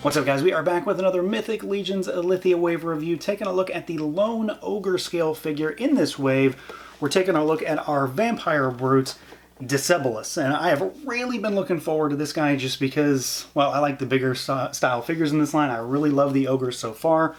What's up, guys? We are back with another Mythic Legions Illythia wave review, taking a look at the lone Ogre scale figure. In this wave, we're taking a look at our Vampire Brute, DECEBALUS. And I have really been looking forward to this guy just because, well, I like the bigger style figures in this line. I really love the Ogres so far.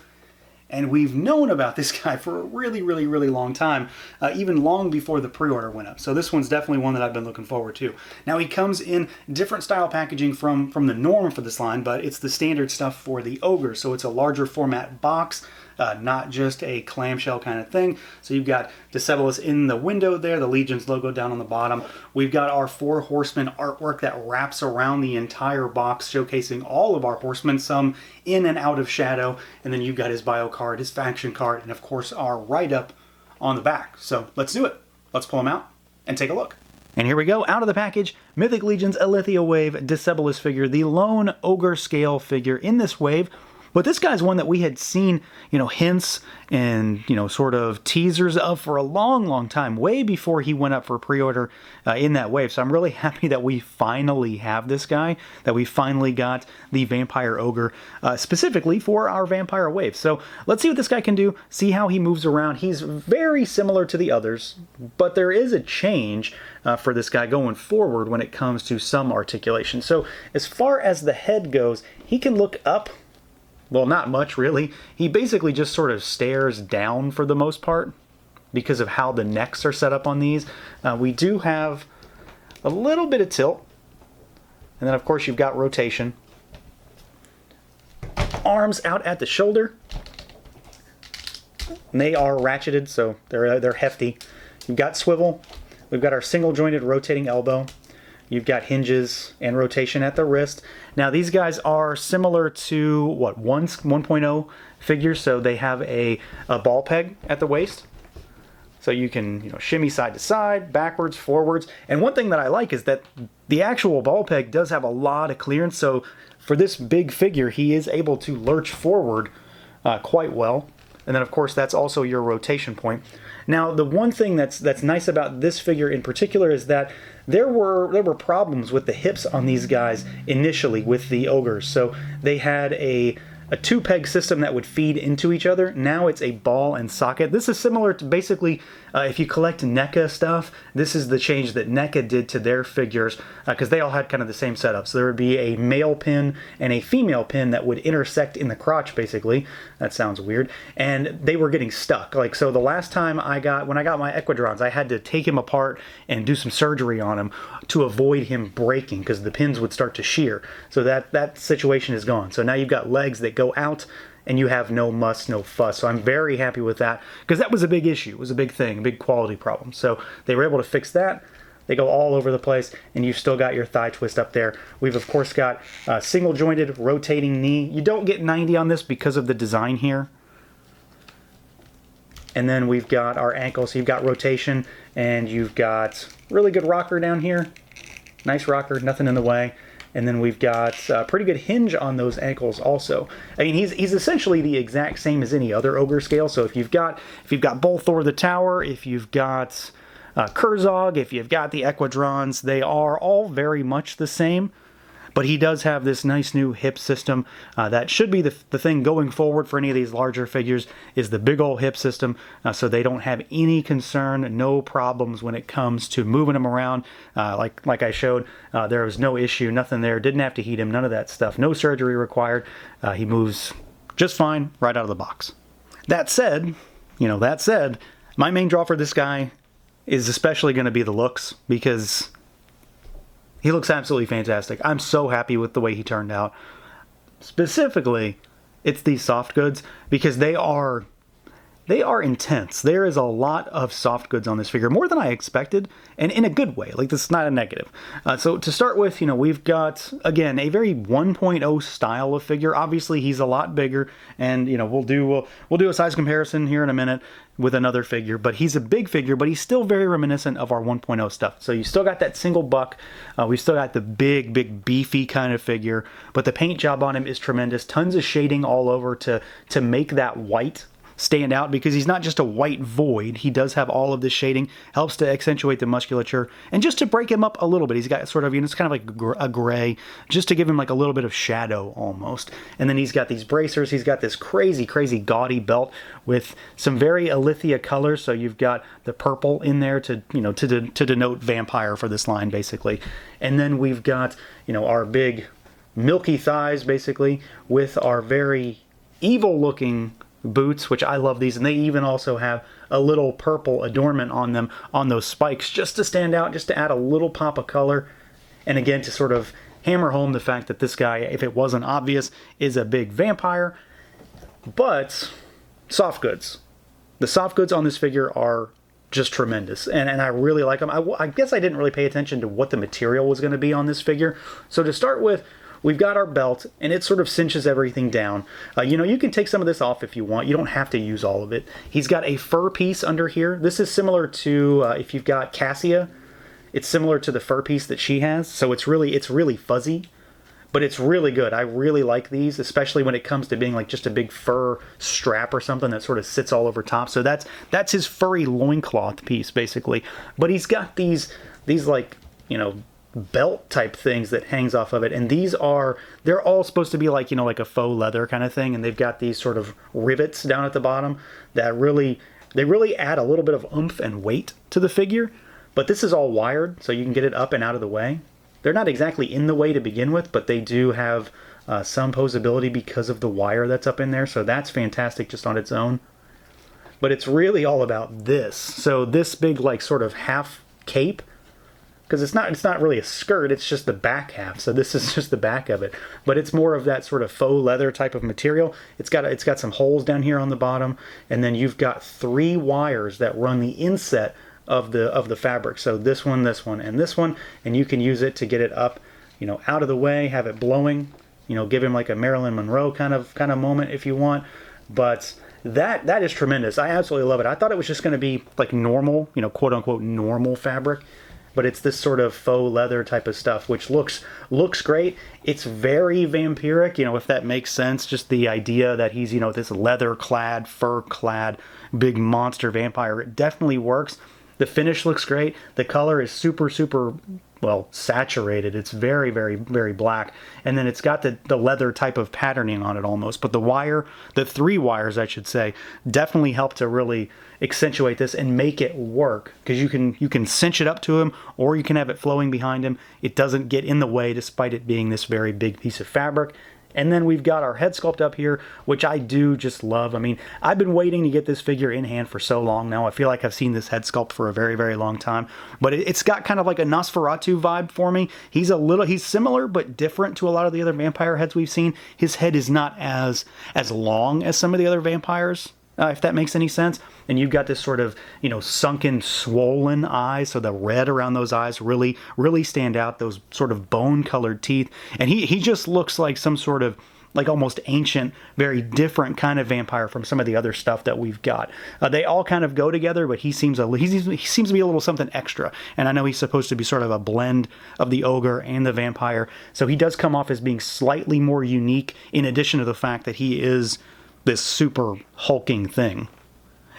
And we've known about this guy for a really long time, even long before the pre-order went up. So this one's definitely one that I've been looking forward to. Now he comes in different style packaging from the norm for this line, but it's the standard stuff for the Ogre. So it's a larger format box, not just a clamshell kind of thing. So you've got DECEBALUS in the window there, the Legion's logo down on the bottom. We've got our 4 Horsemen artwork that wraps around the entire box, showcasing all of our Horsemen, some in and out of shadow. And then you've got his bio card, his faction card, and of course our write-up on the back. So let's do it. Let's pull them out and take a look. And here we go, out of the package, Mythic Legions Illythia Wave DECEBALUS figure, the lone Ogre scale figure in this wave. But this guy's one that we had seen, hints and, sort of teasers of for a long time, way before he went up for pre-order in that wave. So I'm really happy that we finally have this guy, that we finally got the Vampire Ogre specifically for our Vampire wave. So let's see what this guy can do, see how he moves around. He's very similar to the others, but there is a change for this guy going forward when it comes to some articulation. So as far as the head goes, he can look up. Well, not much, really. He basically just sort of stares down for the most part because of how the necks are set up on these. We do have a little bit of tilt. And then, of course, you've got rotation. Arms out at the shoulder. And they are ratcheted, so they're hefty. You've got swivel. We've got our single-jointed rotating elbow. You've got hinges and rotation at the wrist. Now these guys are similar to, what, 1.0 figures, so they have a ball peg at the waist. So you can shimmy side to side, backwards, forwards. And one thing that I like is that the actual ball peg does have a lot of clearance, so for this big figure, he is able to lurch forward quite well. And then, of course, that's also your rotation point. Now, the one thing that's nice about this figure in particular is that there were problems with the hips on these guys initially with the Ogres. So they had a 2-peg system that would feed into each other. Now it's a ball and socket. This is similar to basically, if you collect NECA stuff, this is the change that NECA did to their figures, because they all had kind of the same setup. So there would be a male pin and a female pin that would intersect in the crotch, basically. That sounds weird. And they were getting stuck. Like, so the last time when I got my Equidrons, I had to take him apart and do some surgery on him to avoid him breaking, because the pins would start to shear. So that situation is gone. So now you've got legs that go out and you have no muss, no fuss. So I'm very happy with that, because that was a big issue. It was a big thing, a big quality problem. So they were able to fix that. They go all over the place, and you've still got your thigh twist up there. We've, of course, got single-jointed rotating knee. You don't get 90 on this because of the design here. And then we've got our ankle, so you've got rotation, and you've got really good rocker down here. Nice rocker, nothing in the way. And then we've got a pretty good hinge on those ankles also. I mean, he's essentially the exact same as any other Ogre scale. So if you've got Bolthor the Tower, if you've got Kurzog, if you've got the Equidrons, they are all very much the same. But he does have this nice new hip system that should be the thing going forward for any of these larger figures, is the big old hip system, so they don't have any concern, no problems when it comes to moving them around. Like I showed, there was no issue, nothing there, didn't have to heat him, none of that stuff, no surgery required. He moves just fine right out of the box. That said, my main draw for this guy is especially going to be the looks, because he looks absolutely fantastic. I'm so happy with the way he turned out. Specifically, it's these soft goods, because they are intense. There is a lot of soft goods on this figure, more than I expected, and in a good way. Like, this is not a negative. So to start with, we've got, again, a very 1.0 style of figure. Obviously, he's a lot bigger, and we'll do a size comparison here in a minute with another figure, but he's a big figure, but he's still very reminiscent of our 1.0 stuff. So you still got that single buck, we've still got the big beefy kind of figure, but the paint job on him is tremendous. Tons of shading all over to make that white. stand out because he's not just a white void. He does have all of this shading, helps to accentuate the musculature, and just to break him up a little bit, he's got sort of, you know, it's kind of like a gray, just to give him like a little bit of shadow almost. And then he's got these bracers, he's got this crazy, crazy gaudy belt with some very Illythia colors, so you've got the purple in there to, you know, to denote vampire for this line, basically. And then we've got, you know, our big milky thighs, basically, with our very evil-looking boots, which I love these, and they even also have a little purple adornment on them, on those spikes, just to stand out, just to add a little pop of color, and again, to sort of hammer home the fact that this guy, if it wasn't obvious, is a big vampire. But soft goods. The soft goods on this figure are just tremendous, and I really like them. I guess I didn't really pay attention to what the material was going to be on this figure. So to start with, we've got our belt, and it sort of cinches everything down. You know, you can take some of this off if you want. You don't have to use all of it. He's got a fur piece under here. This is similar to, if you've got Cassia, it's similar to the fur piece that she has. So it's really fuzzy, but it's really good. I really like these, especially when it comes to being like just a big fur strap or something that sort of sits all over top. So that's his furry loincloth piece, basically. But he's got these like, you know, belt type things that hangs off of it, and they're all supposed to be like, you know, like a faux leather kind of thing, and they've got these sort of rivets down at the bottom that really add a little bit of oomph and weight to the figure. But this is all wired, so you can get it up and out of the way. They're not exactly in the way to begin with, but they do have some posability because of the wire that's up in there, so that's fantastic just on its own. But it's really all about this. So this big, like, sort of half cape, because it's not really a skirt, it's just the back half. So this is just the back of it, but it's more of that sort of faux leather type of material. It's got some holes down here on the bottom, and then you've got 3 wires that run the inset of the fabric. So this one, and this one, and you can use it to get it up, you know, out of the way, have it blowing, you know, give him like a Marilyn Monroe kind of moment if you want. But that is tremendous. I absolutely love it. I thought it was just going to be like normal, you know, quote unquote normal fabric, but it's this sort of faux leather type of stuff, which looks great. It's very vampiric, you know, if that makes sense. Just the idea that he's, you know, this leather-clad, fur-clad, big monster vampire. It definitely works. The finish looks great. The color is super, well, saturated. It's very, very, very black. And then it's got the leather type of patterning on it almost. But the 3 wires, I should say, definitely help to really accentuate this and make it work. Because you can cinch it up to him, or you can have it flowing behind him. It doesn't get in the way despite it being this very big piece of fabric. And then we've got our head sculpt up here, which I do just love. I mean, I've been waiting to get this figure in hand for so long now. I feel like I've seen this head sculpt for a very, very long time. But it's got kind of like a Nosferatu vibe for me. He's similar but different to a lot of the other vampire heads we've seen. His head is not as long as some of the other vampires, if that makes any sense. And you've got this sort of, you know, sunken, swollen eyes, so the red around those eyes really, really stand out, those sort of bone-colored teeth. And he just looks like some sort of, like almost ancient, very different kind of vampire from some of the other stuff that we've got. They all kind of go together, but he seems to be a little something extra. And I know he's supposed to be sort of a blend of the ogre and the vampire, so he does come off as being slightly more unique, in addition to the fact that he is this super hulking thing.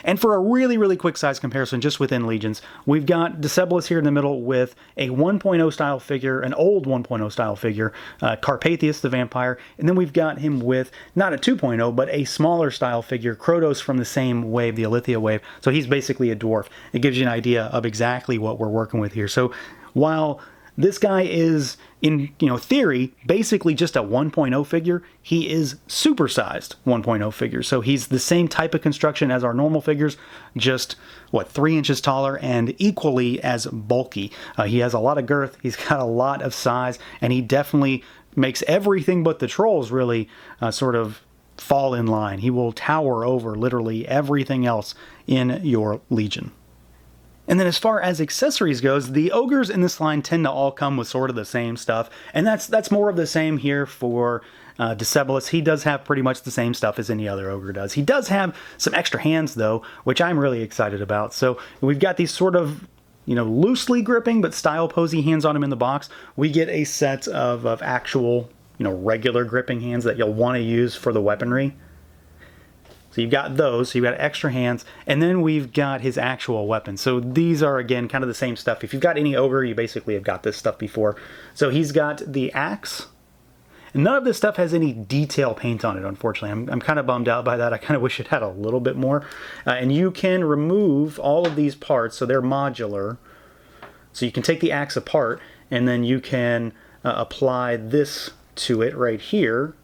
And for a really, really quick size comparison, just within Legions, we've got DECEBALUS here in the middle with a 1.0 style figure, an old 1.0 style figure, Carpathius the vampire, and then we've got him with, not a 2.0, but a smaller style figure, Krotos from the same wave, the Illythia wave. So he's basically a dwarf. It gives you an idea of exactly what we're working with here. So while this guy is, in, you know, theory, basically just a 1.0 figure, he is supersized 1.0 figure. So he's the same type of construction as our normal figures, just, what, 3 inches taller and equally as bulky. He has a lot of girth, he's got a lot of size, and he definitely makes everything but the trolls really sort of fall in line. He will tower over literally everything else in your Legion. And then as far as accessories goes, the ogres in this line tend to all come with sort of the same stuff, and that's more of the same here for DECEBALUS. He does have pretty much the same stuff as any other ogre does. He does have some extra hands though, which I'm really excited about. So we've got these sort of, you know, loosely gripping but style posy hands on him in the box. We get a set of actual, you know, regular gripping hands that you'll want to use for the weaponry. So you've got those, so you've got extra hands, and then we've got his actual weapons. So these are, again, kind of the same stuff. If you've got any ogre, you basically have got this stuff before. So he's got the axe. And none of this stuff has any detail paint on it, unfortunately. I'm kind of bummed out by that. I kind of wish it had a little bit more. And you can remove all of these parts, so they're modular. So you can take the axe apart, and then you can apply this to it right here,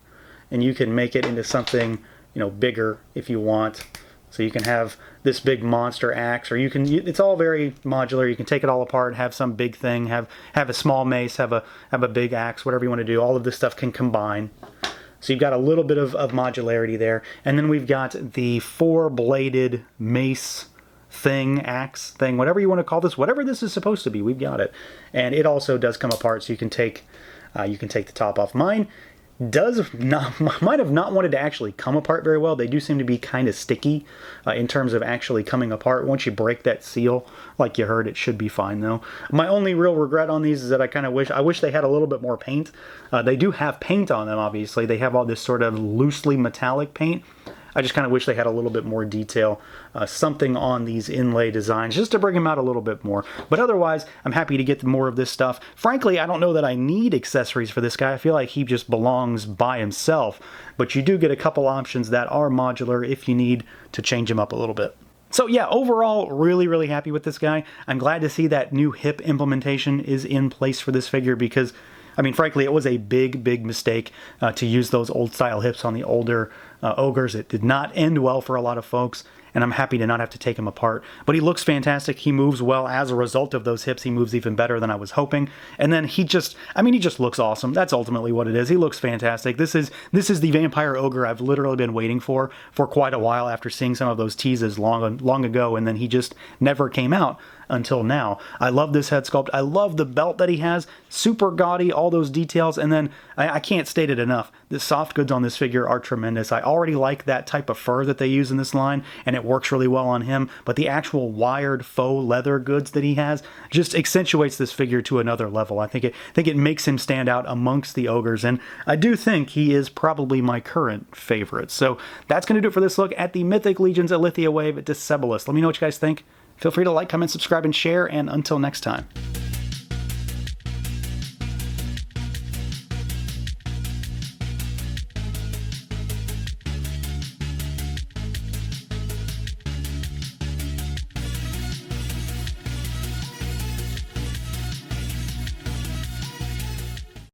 and you can make it into something, you know, bigger if you want. So you can have this big monster axe, or you can, it's all very modular. You can take it all apart, have some big thing, have a small mace, have a big axe, whatever you want to do. All of this stuff can combine. So you've got a little bit of modularity there. And then we've got the 4-bladed mace thing, axe thing, whatever you want to call this, whatever this is supposed to be, we've got it. And it also does come apart, so you can take the top off. Mine might have not wanted to actually come apart very well. They do seem to be kind of sticky in terms of actually coming apart. Once you break that seal, like you heard, it should be fine though. My only real regret on these is that I wish they had a little bit more paint. They do have paint on them, obviously. They have all this sort of loosely metallic paint. I just kind of wish they had a little bit more detail, something on these inlay designs, just to bring them out a little bit more. But otherwise, I'm happy to get more of this stuff. Frankly, I don't know that I need accessories for this guy. I feel like he just belongs by himself. But you do get a couple options that are modular if you need to change him up a little bit. So yeah, overall, really, really happy with this guy. I'm glad to see that new hip implementation is in place for this figure because, I mean, frankly, it was a big, big mistake to use those old-style hips on the older ogres. It did not end well for a lot of folks, and I'm happy to not have to take him apart. But he looks fantastic. He moves well. As a result of those hips, he moves even better than I was hoping. And then he just looks awesome. That's ultimately what it is. He looks fantastic. This is the vampire ogre I've literally been waiting for quite a while after seeing some of those teases long ago, and then he just never came out until now. I love this head sculpt. I love the belt that he has. Super gaudy, all those details. And then, I can't state it enough, the soft goods on this figure are tremendous. I already like that type of fur that they use in this line, and it works really well on him. But the actual wired faux leather goods that he has just accentuates this figure to another level. I think it makes him stand out amongst the ogres, and I do think he is probably my current favorite. So that's going to do it for this look at the Mythic Legions Illythia Wave DECEBALUS. Let me know what you guys think. Feel free to like, comment, subscribe, and share, and until next time.